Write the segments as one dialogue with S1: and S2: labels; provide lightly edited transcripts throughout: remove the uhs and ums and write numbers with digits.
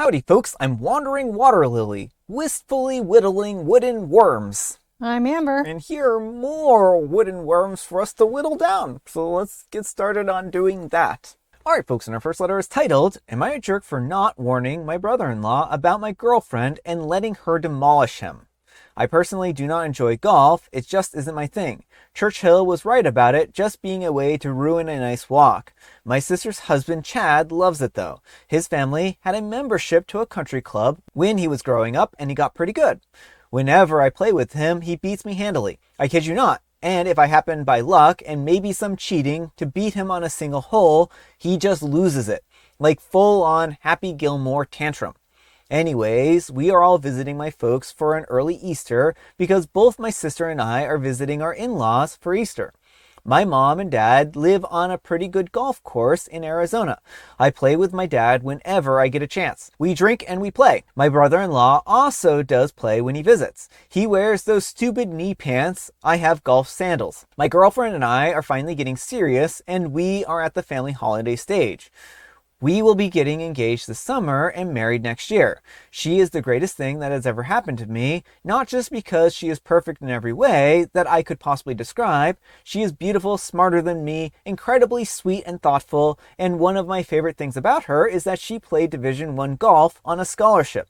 S1: Howdy folks, I'm Wandering Water Lily, wistfully whittling wooden worms.
S2: I'm Amber.
S1: And here are more wooden worms for us to whittle down. So let's get started on doing that. Alright folks, and our first letter is titled, Am I a jerk for not warning my brother-in-law about my girlfriend and letting her demolish him? I personally do not enjoy golf, it just isn't my thing. Churchill was right about it just being a way to ruin a nice walk. My sister's husband Chad loves it though. His family had a membership to a country club when he was growing up and he got pretty good. Whenever I play with him, he beats me handily. I kid you not. And if I happen by luck and maybe some cheating to beat him on a single hole, he just loses it. Like full on Happy Gilmore tantrum. Anyways, we are all visiting my folks for an early Easter because both my sister and I are visiting our in-laws for Easter. My mom and dad live on a pretty good golf course in Arizona. I play with my dad whenever I get a chance. We drink and we play. My brother-in-law also does play when he visits. He wears those stupid knee pants. I have golf sandals. My girlfriend and I are finally getting serious and we are at the family holiday stage. We will be getting engaged this summer and married next year. She is the greatest thing that has ever happened to me, not just because she is perfect in every way that I could possibly describe. She is beautiful, smarter than me, incredibly sweet and thoughtful, and one of my favorite things about her is that she played Division I golf on a scholarship.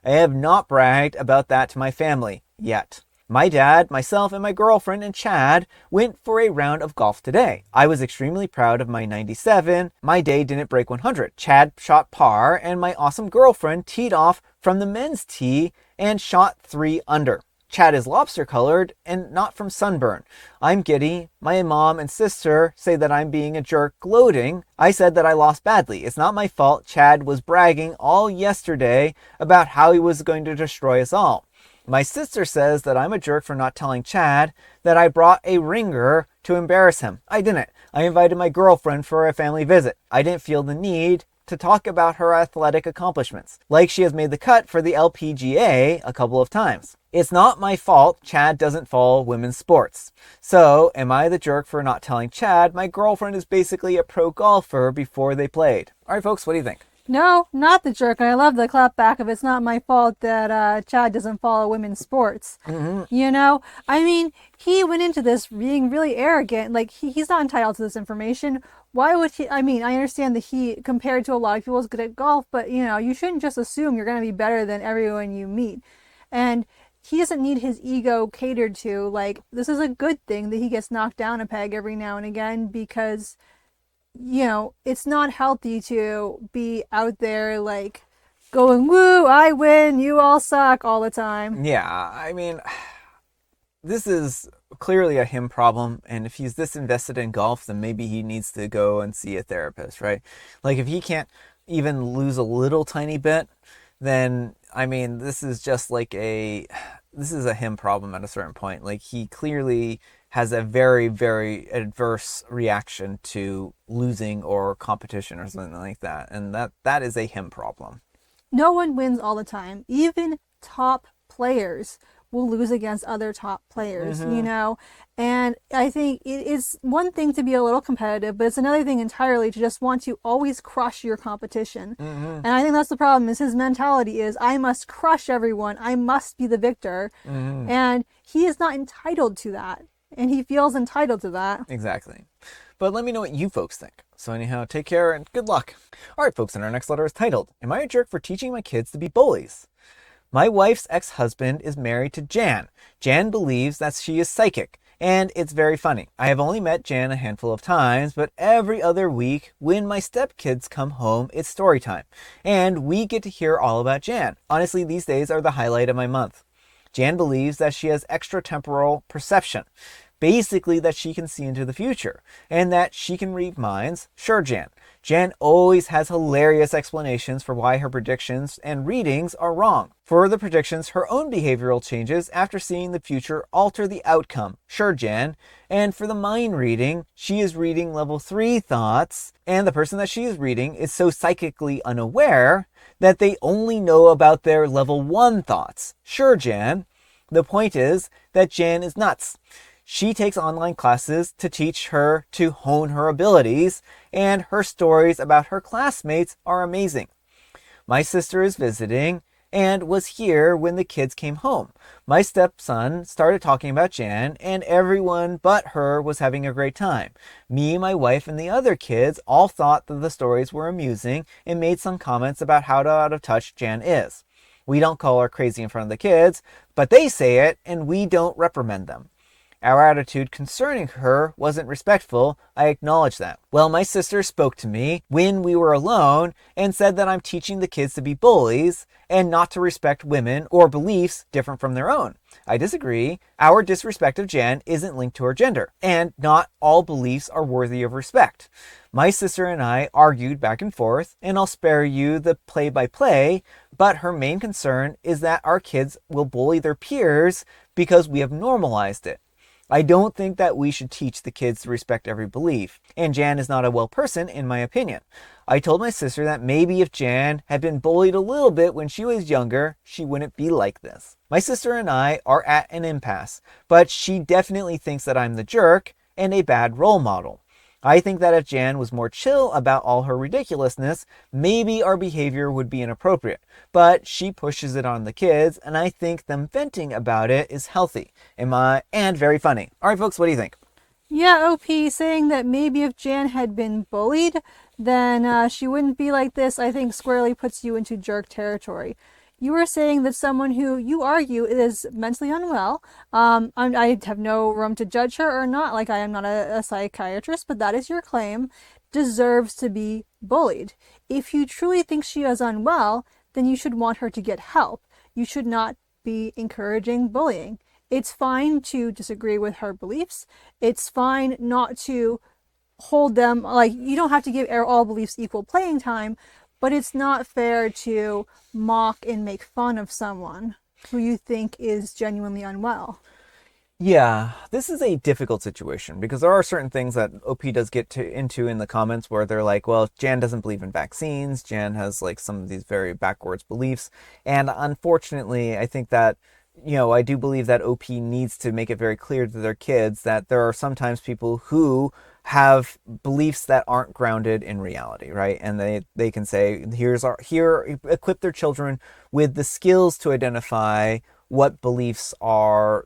S1: I have not bragged about that to my family yet. My dad, myself, and my girlfriend and Chad went for a round of golf today. I was extremely proud of my 97. My day didn't break 100. Chad shot par, and my awesome girlfriend teed off from the men's tee and shot 3 under. Chad is lobster colored and not from sunburn. I'm giddy. My mom and sister say that I'm being a jerk gloating. I said that I lost badly. It's not my fault. Chad was bragging all yesterday about how he was going to destroy us all. My sister says that I'm a jerk for not telling Chad that I brought a ringer to embarrass him. I didn't. I invited my girlfriend for a family visit. I didn't feel the need to talk about her athletic accomplishments, like she has made the cut for the LPGA a couple of times. It's not my fault Chad doesn't follow women's sports. So, am I the jerk for not telling Chad my girlfriend is basically a pro golfer before they played? Alright folks, what do you think?
S2: No, not the jerk. And I love the clap back of it's not my fault that Chad doesn't follow women's sports.
S1: Mm-hmm.
S2: You know, I mean, he went into this being really arrogant. Like, he's not entitled to this information. Why would he? I mean, I understand that he, compared to a lot of people, is good at golf, but, you know, you shouldn't just assume you're going to be better than everyone you meet. And he doesn't need his ego catered to. Like, this is a good thing that he gets knocked down a peg every now and again because, you know, it's not healthy to be out there like going, woo, I win, you all suck all the time.
S1: Yeah, I mean, this is clearly a him problem, and if he's this invested in golf, then maybe he needs to go and see a therapist, right? Like, if he can't even lose a little tiny bit, then, I mean, this is a him problem at a certain point. Like, he clearly has a very, very adverse reaction to losing or competition or something like that. And that is a him problem.
S2: No one wins all the time. Even top players will lose against other top players, you know? And I think it is one thing to be a little competitive, but it's another thing entirely to just want to always crush your competition. And I think that's the problem, is his mentality is, I must crush everyone. I must be the victor. And he is not entitled to that. And he feels entitled to that.
S1: Exactly. But let me know what you folks think. So anyhow, take care and good luck. Alright folks, and our next letter is titled, Am I a jerk for teaching my kids to be bullies? My wife's ex-husband is married to Jan. Jan believes that she is psychic, and it's very funny. I have only met Jan a handful of times, but every other week when my stepkids come home, it's story time. And we get to hear all about Jan. Honestly, these days are the highlight of my month. Jan believes that she has extratemporal perception. Basically that she can see into the future, and that she can read minds. Sure, Jan. Jan always has hilarious explanations for why her predictions and readings are wrong. For the predictions, her own behavioral changes after seeing the future alter the outcome. Sure, Jan. And for the mind reading, she is reading level 3 thoughts, and the person that she is reading is so psychically unaware that they only know about their level 1 thoughts. Sure, Jan. The point is that Jan is nuts. She takes online classes to teach her to hone her abilities, and her stories about her classmates are amazing. My sister is visiting and was here when the kids came home. My stepson started talking about Jan, and everyone but her was having a great time. Me, my wife, and the other kids all thought that the stories were amusing and made some comments about how out of touch Jan is. We don't call her crazy in front of the kids, but they say it, and we don't reprimand them. Our attitude concerning her wasn't respectful, I acknowledge that. Well, my sister spoke to me when we were alone and said that I'm teaching the kids to be bullies and not to respect women or beliefs different from their own. I disagree. Our disrespect of Jan isn't linked to her gender, and not all beliefs are worthy of respect. My sister and I argued back and forth, and I'll spare you the play-by-play, but her main concern is that our kids will bully their peers because we have normalized it. I don't think that we should teach the kids to respect every belief, and Jan is not a well person in my opinion. I told my sister that maybe if Jan had been bullied a little bit when she was younger, she wouldn't be like this. My sister and I are at an impasse, but she definitely thinks that I'm the jerk and a bad role model. I think that if Jan was more chill about all her ridiculousness, maybe our behavior would be inappropriate. But she pushes it on the kids, and I think them venting about it is healthy and very funny. All right, folks, what do you think?
S2: Yeah, OP saying that maybe if Jan had been bullied, then she wouldn't be like this, I think squarely puts you into jerk territory. You were saying that someone who you argue is mentally unwell, I have no room to judge her or not, like I am not a psychiatrist, but that is your claim, deserves to be bullied. If you truly think she is unwell, then you should want her to get help. You should not be encouraging bullying. It's fine to disagree with her beliefs. It's fine not to hold them, like you don't have to give all beliefs equal playing time, but it's not fair to mock and make fun of someone who you think is genuinely unwell.
S1: Yeah, this is a difficult situation because there are certain things that OP does get into in the comments where they're like, well, Jan doesn't believe in vaccines. Jan has like some of these very backwards beliefs. And unfortunately, I think that, I do believe that OP needs to make it very clear to their kids that there are sometimes people who have beliefs that aren't grounded in reality, right? And they can say, equip their children with the skills to identify what beliefs are,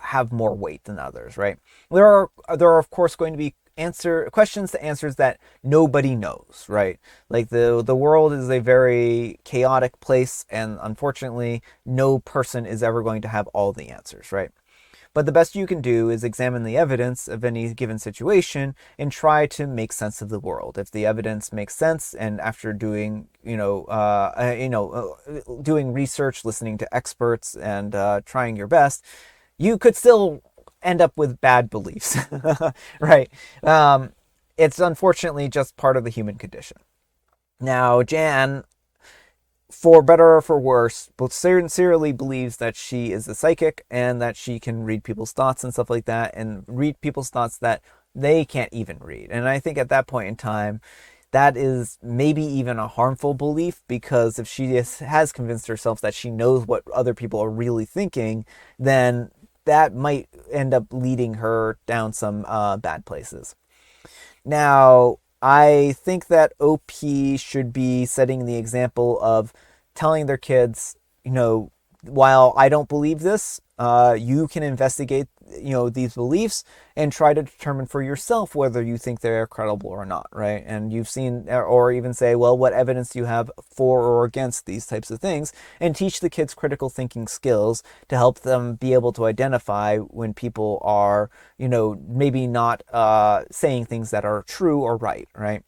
S1: have more weight than others, right? There are of course going to be questions to answers that nobody knows, right? Like the world is a very chaotic place, and unfortunately, no person is ever going to have all the answers, right? But the best you can do is examine the evidence of any given situation and try to make sense of the world. If the evidence makes sense, and after doing, doing research, listening to experts, and trying your best, you could still end up with bad beliefs, right? It's unfortunately just part of the human condition. Now, Jan, for better or for worse, both sincerely believes that she is a psychic and that she can read people's thoughts and stuff like that, and read people's thoughts that they can't even read. And I think at that point in time, that is maybe even a harmful belief, because if she has convinced herself that she knows what other people are really thinking, then that might end up leading her down some bad places. Now, I think that OP should be setting the example of telling their kids, while I don't believe this, you can investigate, these beliefs and try to determine for yourself whether you think they're credible or not, right? And you've seen, or even say, well, what evidence do you have for or against these types of things? And teach the kids critical thinking skills to help them be able to identify when people are, maybe not saying things that are true or right?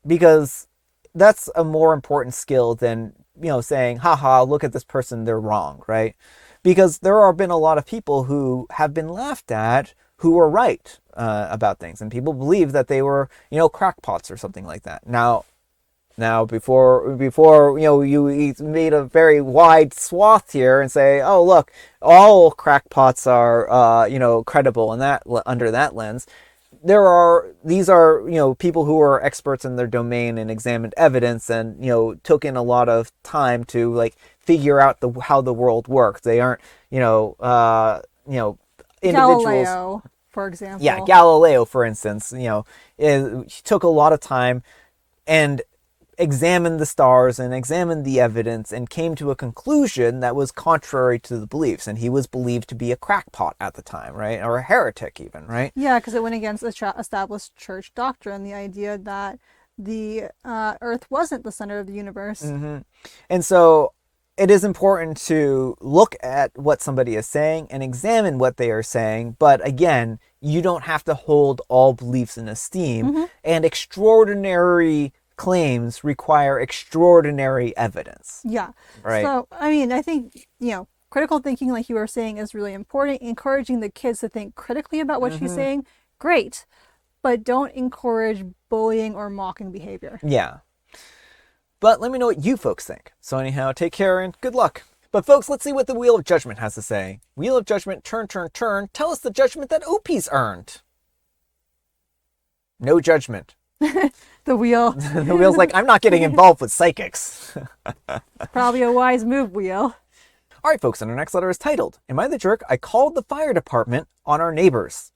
S1: Because that's a more important skill than, saying, haha, look at this person, they're wrong, right? Because there have been a lot of people who have been laughed at who were right about things, and people believe that they were, crackpots or something like that. Now, before you made a very wide swath here and say, oh look, all crackpots are credible in that under that lens. These are people who are experts in their domain and examined evidence and took in a lot of time to figure out how the world works. They aren't individuals.
S2: Galileo, for example.
S1: Yeah, Galileo, for instance, he took a lot of time and examined the stars and examined the evidence and came to a conclusion that was contrary to the beliefs. And he was believed to be a crackpot at the time, right? Or a heretic even, right?
S2: Yeah, because it went against the established church doctrine, the idea that the Earth wasn't the center of the universe.
S1: And so it is important to look at what somebody is saying and examine what they are saying. But again, you don't have to hold all beliefs in esteem. And extraordinary claims require extraordinary evidence.
S2: Yeah.
S1: Right.
S2: So, I mean, I think, critical thinking, like you were saying, is really important. Encouraging the kids to think critically about what she's saying, great. But don't encourage bullying or mocking behavior.
S1: Yeah. But let me know what you folks think. So anyhow, take care and good luck. But folks, let's see what the Wheel of Judgment has to say. Wheel of Judgment, turn, turn, turn. Tell us the judgment that OP's earned. No judgment.
S2: The wheel.
S1: The wheel's like, I'm not getting involved with psychics.
S2: Probably a wise move, wheel.
S1: All right, folks, and our next letter is titled, Am I the Jerk? I called the fire department on our neighbors.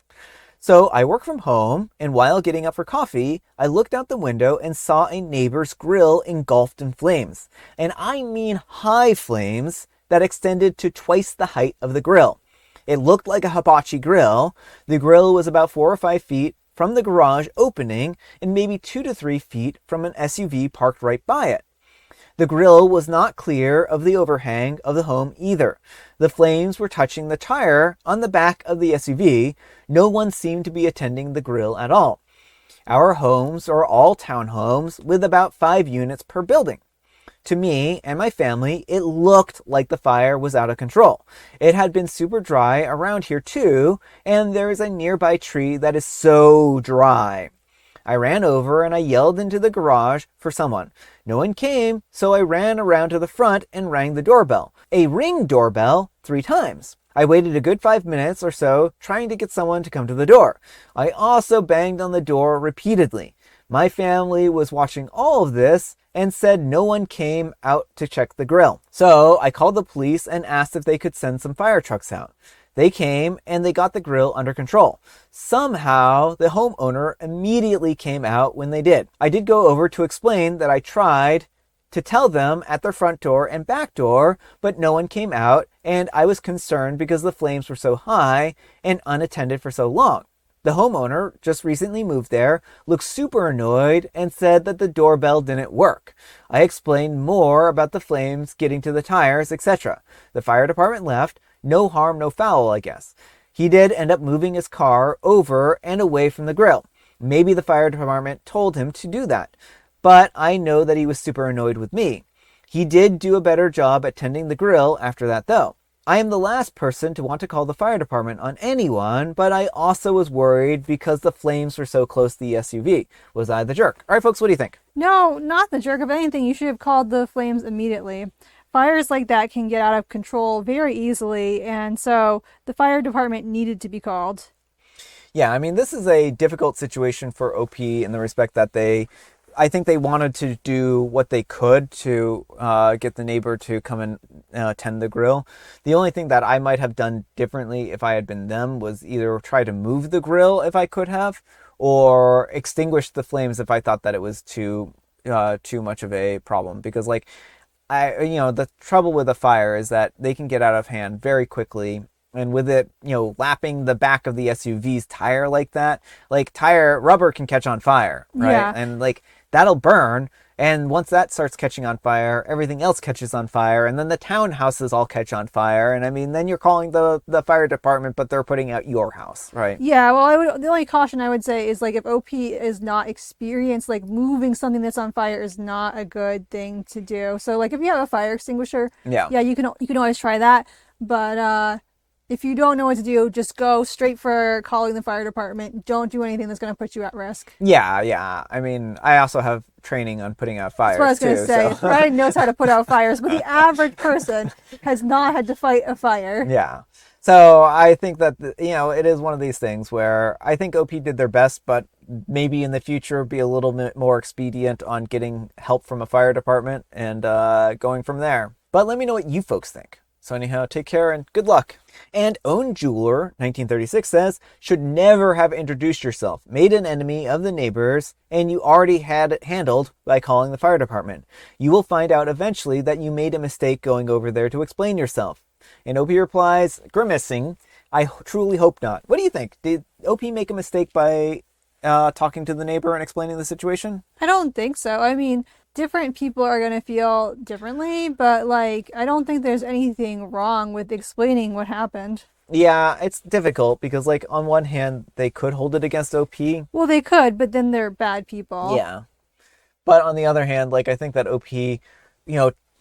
S1: So I work from home, and while getting up for coffee, I looked out the window and saw a neighbor's grill engulfed in flames. And I mean high flames that extended to twice the height of the grill. It looked like a hibachi grill. The grill was about 4 or 5 feet from the garage opening and maybe 2 to 3 feet from an SUV parked right by it. The grill was not clear of the overhang of the home either. The flames were touching the tire on the back of the SUV. No one seemed to be attending the grill at all. Our homes are all townhomes with about 5 units per building. To me and my family, it looked like the fire was out of control. It had been super dry around here too, and there is a nearby tree that is so dry. I ran over and I yelled into the garage for someone. No one came, so I ran around to the front and rang the doorbell. A Ring doorbell 3 times. I waited a good 5 minutes or so trying to get someone to come to the door. I also banged on the door repeatedly. My family was watching all of this and said no one came out to check the grill. So I called the police and asked if they could send some fire trucks out. They came and they got the grill under control. Somehow, the homeowner immediately came out when they did. I did go over to explain that I tried to tell them at their front door and back door, but no one came out, and I was concerned because the flames were so high and unattended for so long. The homeowner just recently moved there, looked super annoyed, and said that the doorbell didn't work. I explained more about the flames getting to the tires, etc. The fire department left. No harm, no foul, I guess. He did end up moving his car over and away from the grill. Maybe the fire department told him to do that. But I know that he was super annoyed with me. He did do a better job at tending the grill after that, though. I am the last person to want to call the fire department on anyone, but I also was worried because the flames were so close to the SUV. Was I the jerk? All right, folks, what do you think?
S2: No, not the jerk. If anything, you should have called the flames immediately. Fires like that can get out of control very easily, and so the fire department needed to be called.
S1: Yeah, I mean, this is a difficult situation for OP in the respect that I think they wanted to do what they could to get the neighbor to come and tend the grill. The only thing that I might have done differently if I had been them was either try to move the grill if I could have, or extinguish the flames if I thought that it was too much of a problem. Because the trouble with a fire is that they can get out of hand very quickly. And with it, lapping the back of the SUV's tire like that, rubber can catch on fire, right?
S2: Yeah.
S1: And that'll burn. And once that starts catching on fire, everything else catches on fire. And then the townhouses all catch on fire. And I mean, then you're calling the fire department, but they're putting out your house, right?
S2: Yeah, well, the only caution I would say is if OP is not experienced, moving something that's on fire is not a good thing to do. So if you have a fire extinguisher, yeah, you can always try that. But if you don't know what to do, just go straight for calling the fire department. Don't do anything that's going to put you at risk.
S1: Yeah. I mean, I also have training on putting out fires.
S2: That's what I was going to say.
S1: So.
S2: Brian knows how to put out fires, but the average person has not had to fight a fire.
S1: Yeah. So I think that, it is one of these things where I think OP did their best, but maybe in the future be a little bit more expedient on getting help from a fire department and going from there. But let me know what you folks think. So anyhow, take care and good luck. And Own Jeweler, 1936 says, should never have introduced yourself, made an enemy of the neighbors, and you already had it handled by calling the fire department. You will find out eventually that you made a mistake going over there to explain yourself. And OP replies, grimacing, I truly hope not. What do you think? Did OP make a mistake by talking to the neighbor and explaining the situation?
S2: I don't think so. I mean, different people are going to feel differently, but like, I don't think there's anything wrong with explaining what happened.
S1: Yeah, it's difficult because, like, on one hand, they could hold it against OP.
S2: Well, they could, but then they're bad people.
S1: Yeah. But on the other hand, like, I think that OP,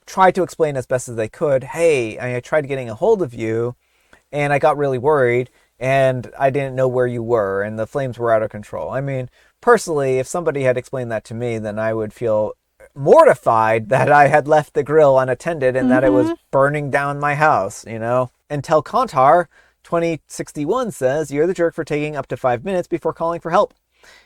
S1: tried to explain as best as they could, hey, I tried getting a hold of you, and I got really worried, and I didn't know where you were, and the flames were out of control. I mean, personally, if somebody had explained that to me, then I would feel mortified that I had left the grill unattended and that it was burning down my house, Until Kantar 2061 says, you're the jerk for taking up to 5 minutes before calling for help.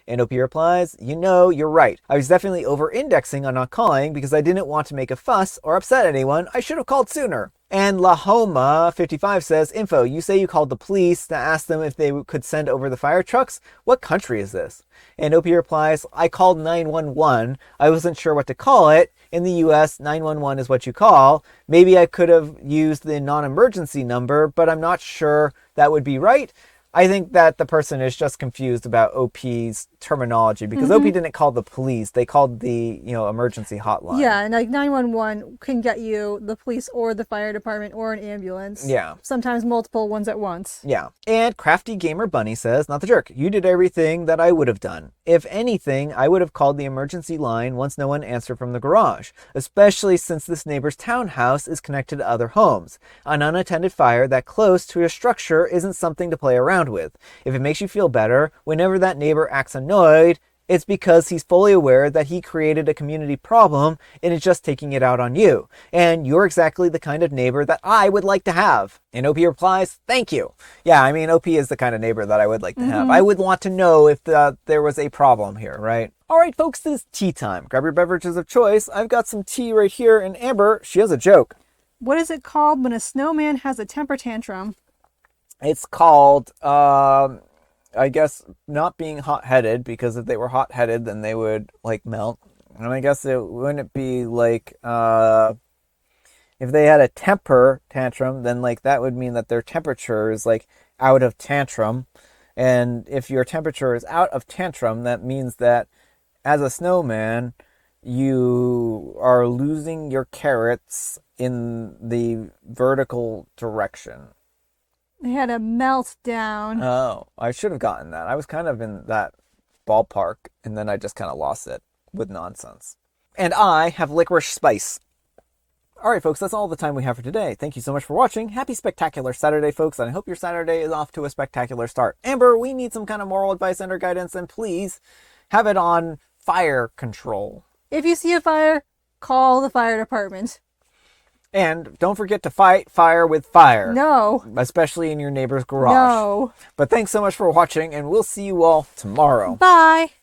S1: And OP replies, you're right. I was definitely over-indexing on not calling because I didn't want to make a fuss or upset anyone. I should have called sooner. And Lahoma55 says, info, you say you called the police to ask them if they could send over the fire trucks? What country is this? And OP replies, I called 911. I wasn't sure what to call it. In the US, 911 is what you call. Maybe I could have used the non-emergency number, but I'm not sure that would be right. I think that the person is just confused about OP's terminology because OP didn't call the police. They called the, emergency hotline.
S2: Yeah, and like 911 can get you the police or the fire department or an ambulance.
S1: Yeah.
S2: Sometimes multiple ones at once.
S1: Yeah. And Crafty Gamer Bunny says, not the jerk. You did everything that I would have done. If anything, I would have called the emergency line once no one answered from the garage, especially since this neighbor's townhouse is connected to other homes. An unattended fire that close to a structure isn't something to play around with. If it makes you feel better, whenever that neighbor acts annoyed, it's because he's fully aware that he created a community problem and is just taking it out on you. And you're exactly the kind of neighbor that I would like to have. And OP replies, thank you. Yeah, I mean, OP is the kind of neighbor that I would like to have. I would want to know if there was a problem here, right? All right, folks, it is tea time. Grab your beverages of choice. I've got some tea right here. And Amber, she has a joke.
S2: What is it called when a snowman has a temper tantrum?
S1: It's called, I guess, not being hot-headed, because if they were hot-headed, then they would, melt. And I guess it wouldn't be like, if they had a temper tantrum, then, that would mean that their temperature is, out of tantrum. And if your temperature is out of tantrum, that means that as a snowman, you are losing your carrots in the vertical direction.
S2: They had a meltdown.
S1: Oh, I should have gotten that. I was kind of in that ballpark, and then I just kind of lost it with nonsense. And I have licorice spice. All right, folks, that's all the time we have for today. Thank you so much for watching. Happy Spectacular Saturday, folks, and I hope your Saturday is off to a spectacular start. Amber, we need some kind of moral advice and or guidance, and please have it on fire control.
S2: If you see a fire, call the fire department.
S1: And don't forget to fight fire with fire.
S2: No.
S1: Especially in your neighbor's garage.
S2: No.
S1: But thanks so much for watching, and we'll see you all tomorrow.
S2: Bye.